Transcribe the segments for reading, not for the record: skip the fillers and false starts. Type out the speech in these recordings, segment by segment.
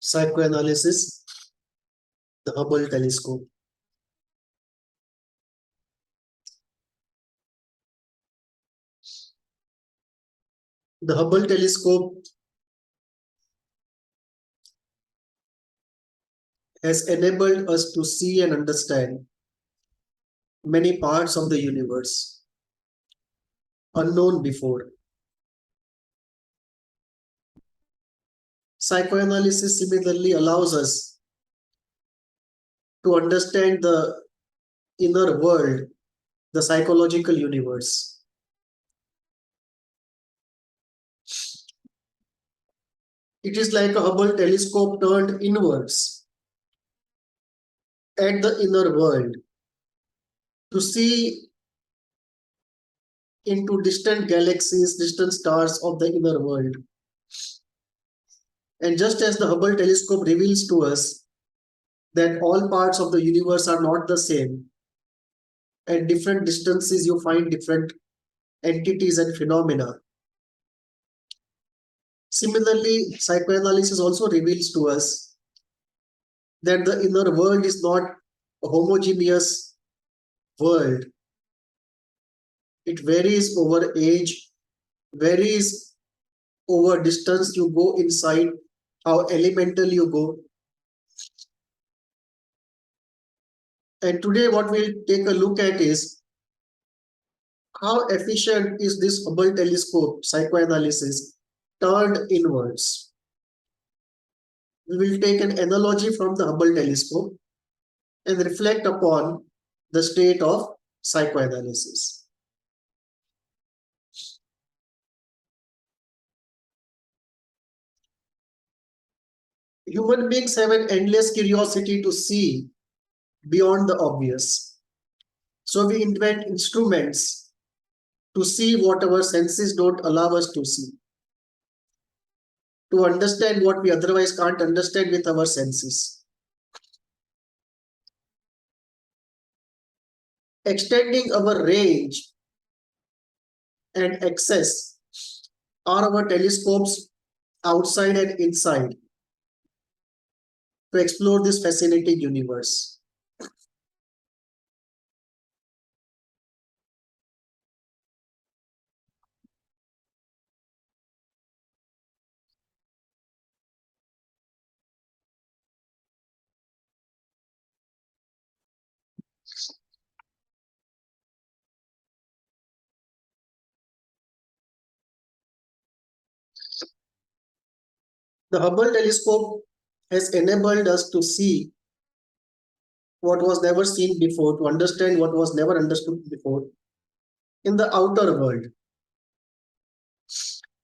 Psychoanalysis, the Hubble telescope. The Hubble telescope has enabled us to see and understand many parts of the universe unknown before. Psychoanalysis similarly allows us to understand the inner world, the psychological universe. It is like a Hubble telescope turned inwards at the inner world to see into distant galaxies, distant stars of the inner world. And just as the Hubble telescope reveals to us that all parts of the universe are not the same, at different distances you find different entities and phenomena. Similarly, psychoanalysis also reveals to us that the inner world is not a homogeneous world. It varies over age, varies over distance you go inside, how elemental you go. And today what we'll take a look at is how efficient is this Hubble telescope psychoanalysis turned inwards. We will take an analogy from the Hubble telescope and reflect upon the state of psychoanalysis. Human beings have an endless curiosity to see beyond the obvious. So we invent instruments to see what our senses don't allow us to see, to understand what we otherwise can't understand with our senses. Extending our range and access are our telescopes outside and inside to explore this fascinating universe. The Hubble telescope has enabled us to see what was never seen before, to understand what was never understood before in the outer world.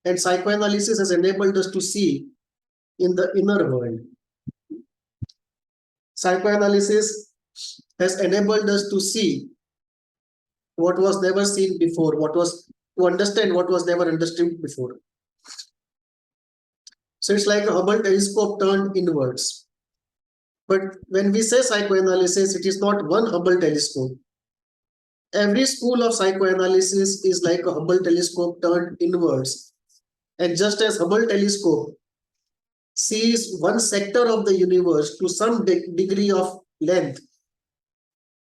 And psychoanalysis has enabled us to see in the inner world. Psychoanalysis has enabled us to see what was never seen before, to understand what was never understood before. So it's like a Hubble telescope turned inwards. But when we say psychoanalysis, it is not one Hubble telescope. Every school of psychoanalysis is like a Hubble telescope turned inwards. And just as Hubble telescope sees one sector of the universe to some degree of length,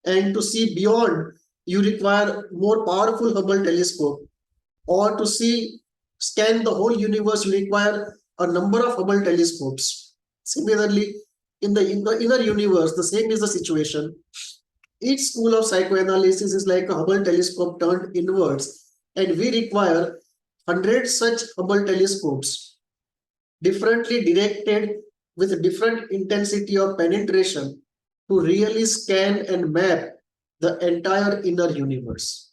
and to see beyond, you require more powerful Hubble telescope, or to scan the whole universe, you require a number of Hubble telescopes. Similarly, in the inner universe, the same is the situation. Each school of psychoanalysis is like a Hubble telescope turned inwards, and we require 100 such Hubble telescopes, differently directed with different intensity of penetration, to really scan and map the entire inner universe.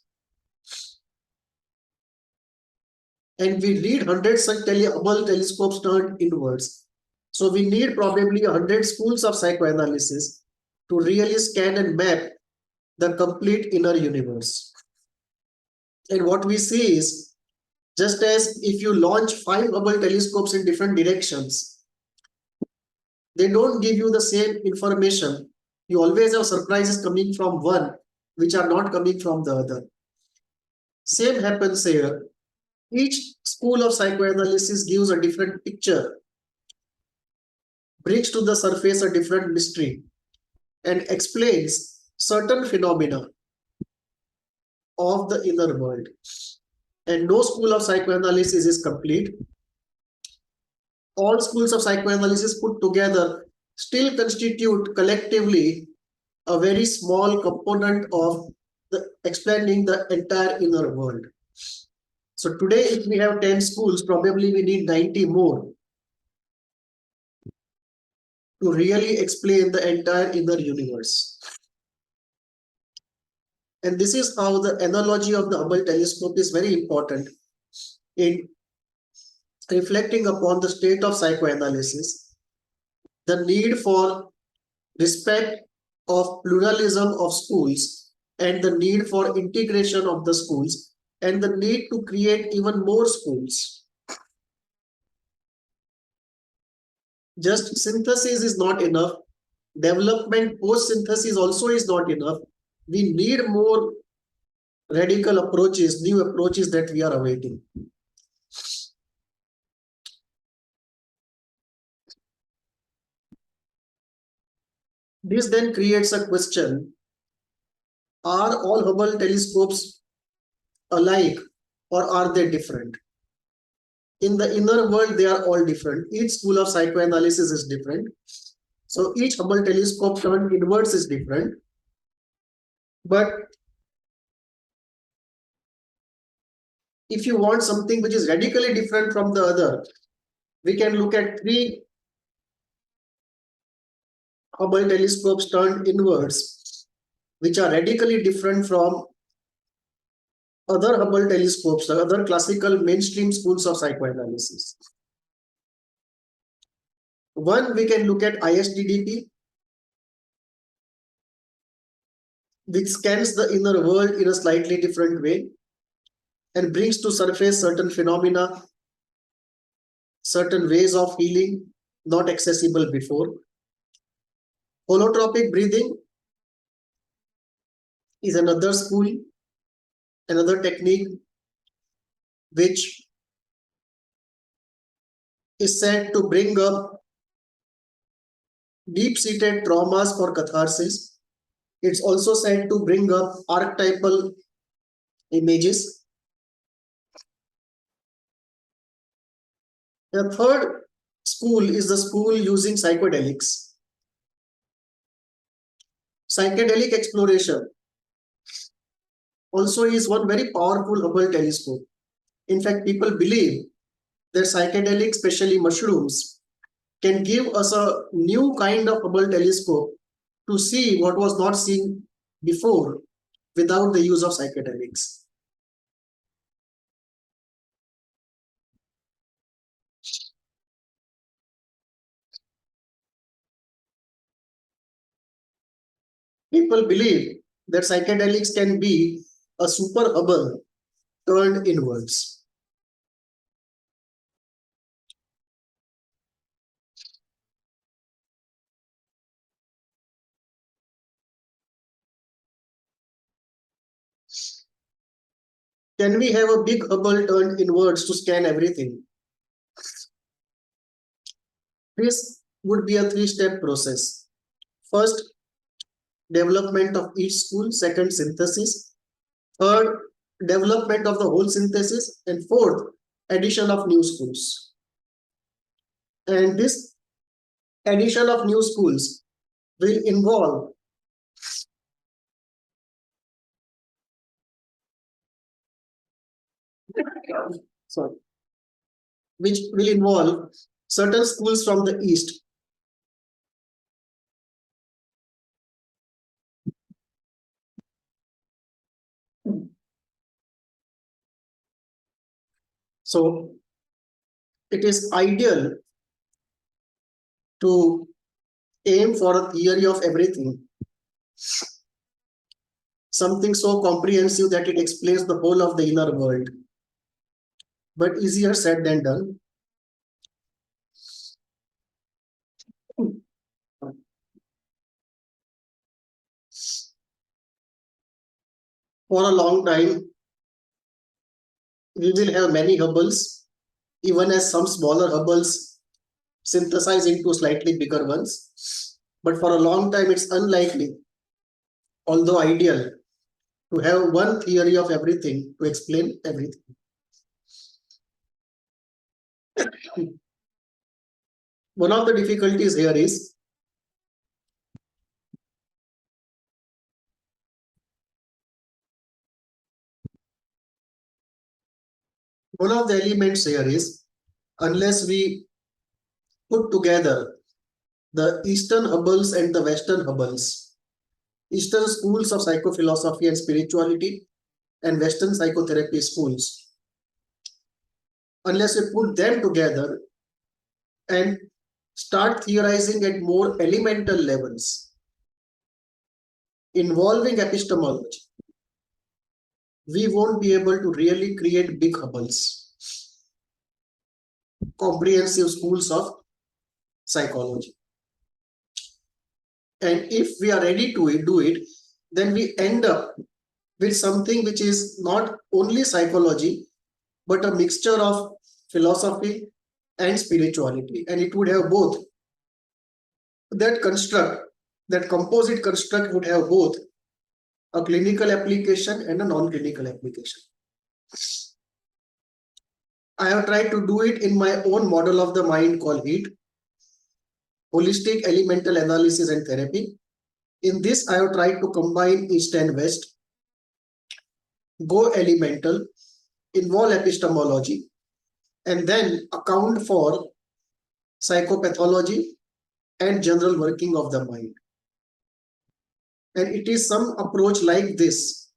And we need 100 such Hubble telescopes turned inwards. So we need probably 100 schools of psychoanalysis to really scan and map the complete inner universe. And what we see is, just as if you launch 5 Hubble telescopes in different directions, they don't give you the same information. You always have surprises coming from one, which are not coming from the other. Same happens here. Each school of psychoanalysis gives a different picture brings to the surface a different mystery and explains certain phenomena of the inner world. And no school of psychoanalysis is complete. All schools of psychoanalysis put together still constitute collectively a very small component of explaining the entire inner world. So today, if we have 10 schools, probably we need 90 more to really explain the entire inner universe. And this is how the analogy of the Hubble telescope is very important in reflecting upon the state of psychoanalysis, the need for respect of pluralism of schools, and the need for integration of the schools, and the need to create even more schools. Just synthesis is not enough. Development post-synthesis also is not enough. We need more radical approaches, new approaches that we are awaiting. This then creates a question: are all Hubble telescopes alike, or are they different? In the inner world, they are all different. Each school of psychoanalysis is different. So each Hubble telescope turned inwards is different. But if you want something which is radically different from the other, we can look at 3 Hubble telescopes turned inwards, which are radically different from other Hubble telescopes, other classical mainstream schools of psychoanalysis. One, we can look at ISDDP, which scans the inner world in a slightly different way and brings to surface certain phenomena, certain ways of healing not accessible before. Holotropic breathing is another school, another technique which is said to bring up deep-seated traumas for catharsis. It's also said to bring up archetypal images. The third school is the school using psychedelics. Psychedelic exploration also is one very powerful Hubble telescope. In fact, people believe that psychedelics, especially mushrooms, can give us a new kind of Hubble telescope to see what was not seen before without the use of psychedelics. People believe that psychedelics can be a super Hubble turned inwards. Can we have a big Hubble turned inwards to scan everything? This would be a 3-step process. First, development of each school. Second, synthesis. Third, development of the whole synthesis. And fourth, addition of new schools. And this addition of new schools will involve which will involve certain schools from the East. So it is ideal to aim for a theory of everything, something so comprehensive that it explains the whole of the inner world. But easier said than done. For a long time, we will have many Hubbles, even as some smaller Hubbles synthesize into slightly bigger ones. But for a long time, it's unlikely, although ideal, to have one theory of everything to explain everything. One of the difficulties here is unless we put together the Eastern Hubbles and the Western Hubbles, Eastern schools of psychophilosophy and spirituality, and Western psychotherapy schools, unless we put them together and start theorizing at more elemental levels involving epistemology, we won't be able to really create big Hubbles, comprehensive schools of psychology. And if we are ready to do it, then we end up with something which is not only psychology, but a mixture of philosophy and spirituality. And it would have both. That composite construct would have both a clinical application and a non-clinical application. I have tried to do it in my own model of the mind called HEAT, Holistic Elemental Analysis and Therapy. In this, I have tried to combine East and West, go elemental, involve epistemology, and then account for psychopathology and general working of the mind. And it is some approach like this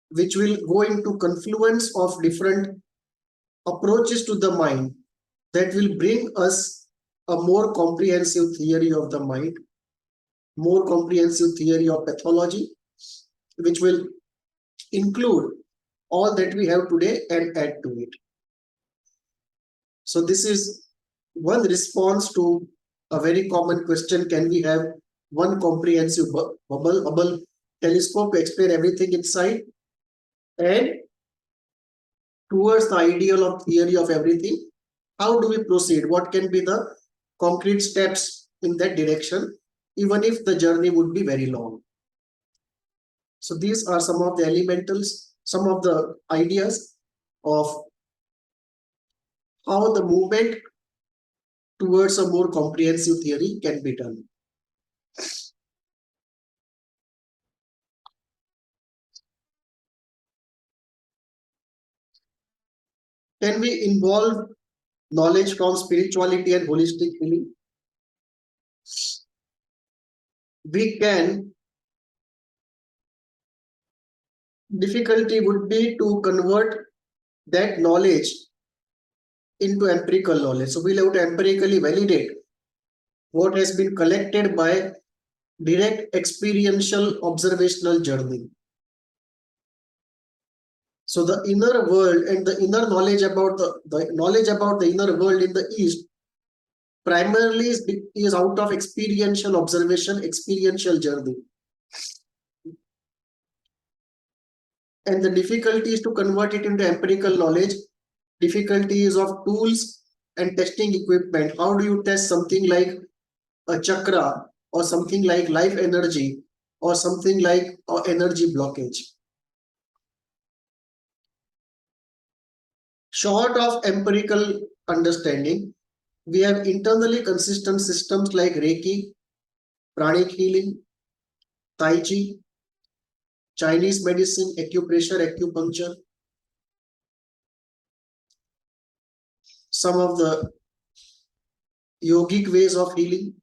which will go into confluence of different approaches to the mind that will bring us a more comprehensive theory of the mind, more comprehensive theory of pathology, which will include all that we have today and add to it. So this is one response to a very common question: can we have one comprehensive Hubble telescope to explain everything inside? And towards the ideal of theory of everything, how do we proceed? What can be the concrete steps in that direction, even if the journey would be very long? So these are some of the elementals, some of the ideas of how the movement towards a more comprehensive theory can be done. Can we involve knowledge from spirituality and holistic healing? We can. Difficulty would be to convert that knowledge into empirical knowledge. So we'll have to empirically validate what has been collected by direct experiential observational journey. So the inner world and the inner knowledge about the knowledge about the inner world in the East primarily is out of experiential observation, experiential journey. And the difficulty is to convert it into empirical knowledge. Difficulty is of tools and testing equipment. How do you test something like a chakra, or something like life energy, or something like energy blockage? Short of empirical understanding, we have internally consistent systems like Reiki, pranic healing, Tai Chi, Chinese medicine, acupressure, acupuncture, some of the yogic ways of healing,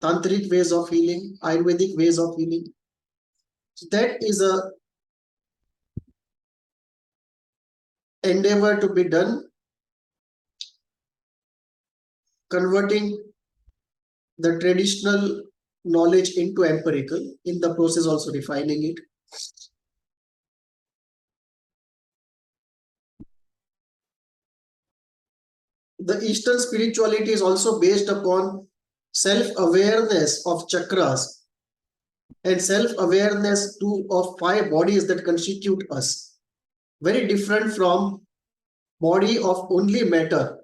tantric ways of healing, Ayurvedic ways of healing. So that is a endeavor to be done, converting the traditional knowledge into empirical, in the process also refining it. The Eastern spirituality is also based upon self-awareness of chakras and self-awareness too of 5 bodies that constitute us. Very different from body of only matter.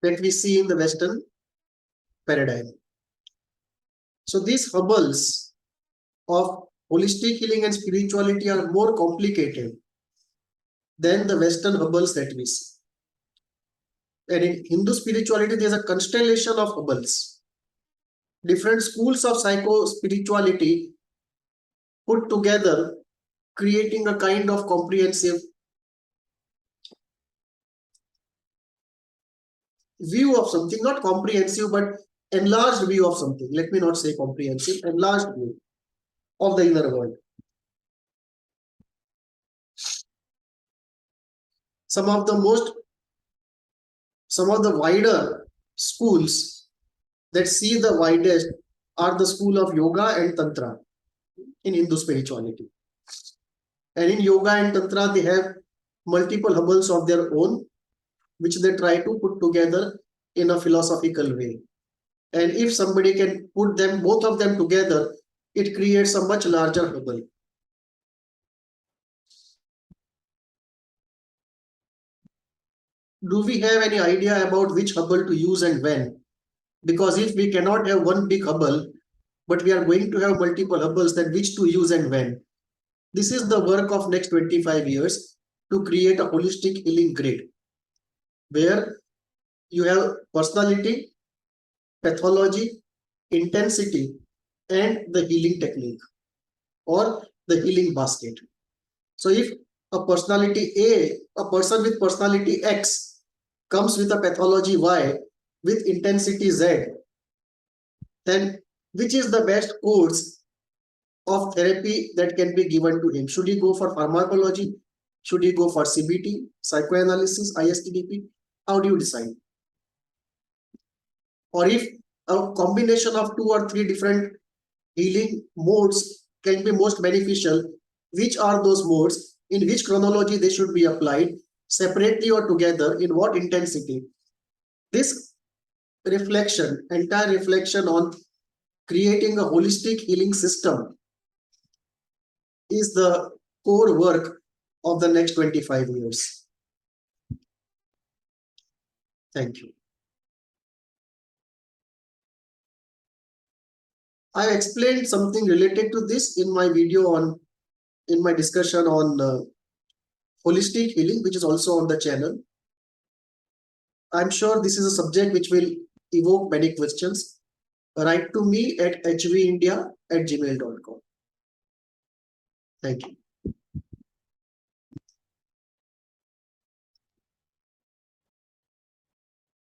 That we see in the Western paradigm. So these Hubbles of holistic healing and spirituality are more complicated than the Western Hubbles that we see. And in Hindu spirituality, there's a constellation of Hubbles. Different schools of psycho-spirituality put together, creating a kind of comprehensive view of something, not comprehensive, but enlarged view of something. Let me not say comprehensive, enlarged view of the inner world. Some of the wider schools that see the widest are the school of yoga and tantra in Hindu spirituality. And in yoga and tantra, they have multiple Hubbles of their own, which they try to put together in a philosophical way. And if somebody can put them, both of them together, it creates a much larger Hubble. Do we have any idea about which Hubble to use and when? Because if we cannot have one big Hubble, but we are going to have multiple Hubbles, then which to use and when? This is the work of next 25 years to create a holistic healing grid, where you have personality, pathology, intensity, and the healing technique or the healing basket. So if a personality A, a person with personality X comes with a pathology Y with intensity Z, then which is the best course of therapy that can be given to him? Should he go for pharmacology? Should he go for CBT, psychoanalysis, ISTDP? How do you decide? Or if a combination of 2 or 3 different healing modes can be most beneficial, which are those modes, in which chronology they should be applied, separately or together, in what intensity? This reflection, entire reflection on creating a holistic healing system is the core work of the next 25 years. Thank you. I explained something related to this in my video in my discussion on holistic healing, which is also on the channel. I'm sure this is a subject which will evoke many questions. Write to me at hvindia@gmail.com. Thank you.